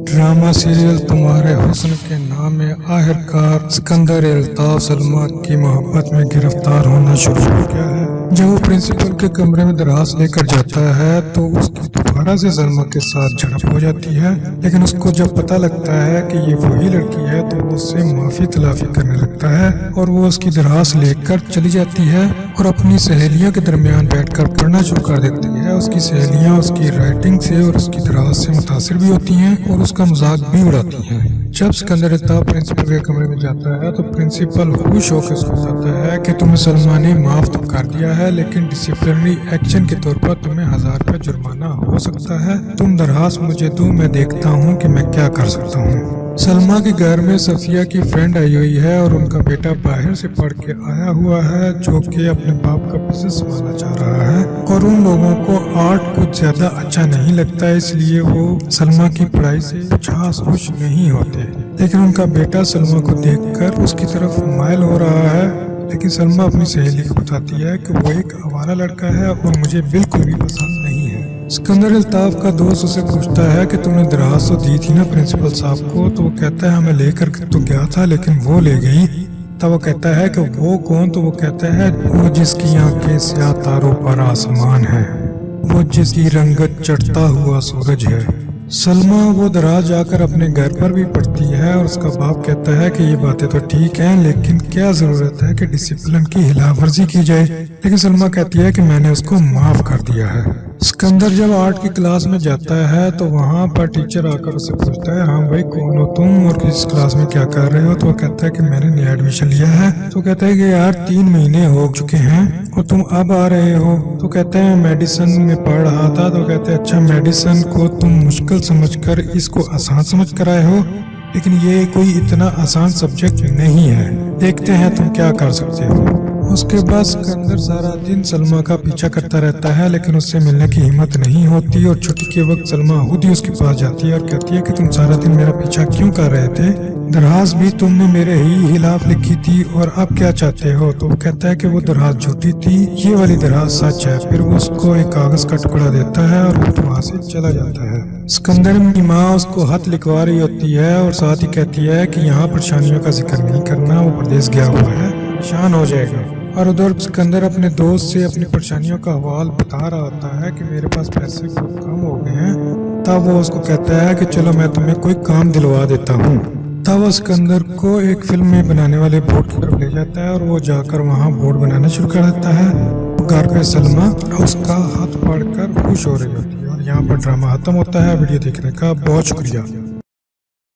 Drama serial तुम्हारे हुस्न के नाम में आखिरकार सिकंदर अल्ताफ सलमा की मोहब्बत में गिरफ्तार होना शुरू हो गया है। जब वो प्रिंसिपल के कमरे में दराज लेकर जाता है तो उसकी दोबारा से सलमा के साथ झड़प हो जाती है, लेकिन उसको जब पता लगता है कि ये वही लड़की है तो वो उससे माफी तलाफी करने लगता है और वो उसकी दराज लेकर चली जाती है और अपनी सहेलियों के दरमियान बैठकर पढ़ना शुरू कर देती है। उसकी सहेलियां उसकी राइटिंग से और उसकी दराज से मुतासिर भी होती हैं और उसका मजाक भी उड़ाती हैं। जब सिकंदर अल्ताफ प्रिंसिपल के कमरे में जाता है तो प्रिंसिपल खुश होकर उसको बताता है कि तुम्हें सलमा ने माफ तो कर दिया है, लेकिन डिसिप्लिनरी एक्शन के तौर पर तुम्हें 1000 रुपये जुर्माना हो सकता है। तुम दरखास्त मुझे दो, मैं देखता हूँ कि मैं क्या कर सकता हूँ। सलमा के घर में सफिया की फ्रेंड आई हुई है और उनका बेटा बाहर से पढ़ के आया हुआ है जो कि अपने बाप का बिजनेस संभालना चाह रहा है और उन लोगों को आर्ट कुछ ज्यादा अच्छा नहीं लगता है, इसलिए वो सलमा की पढ़ाई से खास खुश नहीं होते। लेकिन उनका बेटा सलमा को देखकर उसकी तरफ माइल हो रहा है, लेकिन सलमा अपनी सहेली को बताती है कि वो एक आवारा लड़का है और मुझे बिल्कुल भी पसंद नहीं है। सिकंदर अल्ताफ का दोस्त उसे पूछता है कि तुमने दरखास्त तो दी थी ना प्रिंसिपल साहब को, तो वो कहता है हमें लेकर तो गया था लेकिन वो ले गई। तब वो कहता है कि वो कौन, तो वो कहता है वो जिसकी आंखें स्याह तारों पर आसमान है, वो जिसकी रंगत चढ़ता हुआ सूरज है। सलमा वो दराज जाकर अपने घर पर भी पढ़ती है और उसका बाप कहता है कि ये बातें तो ठीक हैं, लेकिन क्या जरूरत है कि डिसिप्लिन की हिलावर्जी की जाए। लेकिन सलमा कहती है कि मैंने उसको माफ कर दिया है। सिकंदर जब आर्ट की क्लास में जाता है तो वहाँ पर टीचर आकर उससे पूछता है हाँ भाई कौन हो तुम और किस क्लास में क्या कर रहे हो। तो वो कहता है कि मैंने नया एडमिशन लिया है। तो कहता है कि यार 3 महीने हो चुके हैं और तुम अब आ रहे हो। तो कहते हैं मेडिसिन में पढ़ रहा था। तो कहते हैं अच्छा मेडिसिन को तुम मुश्किल समझकर इसको आसान समझ कर आए हो, लेकिन ये कोई इतना आसान सब्जेक्ट नहीं है, देखते हैं तुम क्या कर सकते हो। उसके बाद सिकंदर सारा दिन सलमा का पीछा करता रहता है, लेकिन उससे मिलने की हिम्मत नहीं होती और छुट्टी के वक्त सलमा खुद ही उसके पास जाती है और कहती है कि तुम सारा दिन मेरा पीछा क्यों कर रहे थे, दरखास्त भी तुमने मेरे ही खिलाफ लिखी थी और अब क्या चाहते हो। तो वो कहता है कि वो दरखास्त झूठी थी, ये वाली दरखास्त सच है। फिर वो उसको एक कागज का टुकड़ा देता है और वो वहाँ से चला जाता है। सिकंदर की माँ उसको खत लिखवा रही होती है और साथ ही कहती है कि यहाँ परेशानियों का जिक्र नहीं करना, वो प्रदेश गया हुआ है, परेशान हो जाएगा। और उधर सिकंदर अपने दोस्त से अपनी परेशानियों का हवाल बता रहा होता है कि मेरे पास पैसे बहुत कम हो गए हैं। तब वो उसको कहता है कि चलो मैं तुम्हें कोई काम दिलवा देता हूँ। तब वो सिकंदर को एक फिल्म में बनाने वाले बोर्ड की तरफ ले जाता है और वो जाकर वहाँ बोर्ड बनाना शुरू कर देता है। घर पे सलमा उसका हाथ पकड़कर खुश हो रही होती है। और यहाँ पर ड्रामा खत्म होता है। वीडियो देखने का बहुत शुक्रिया।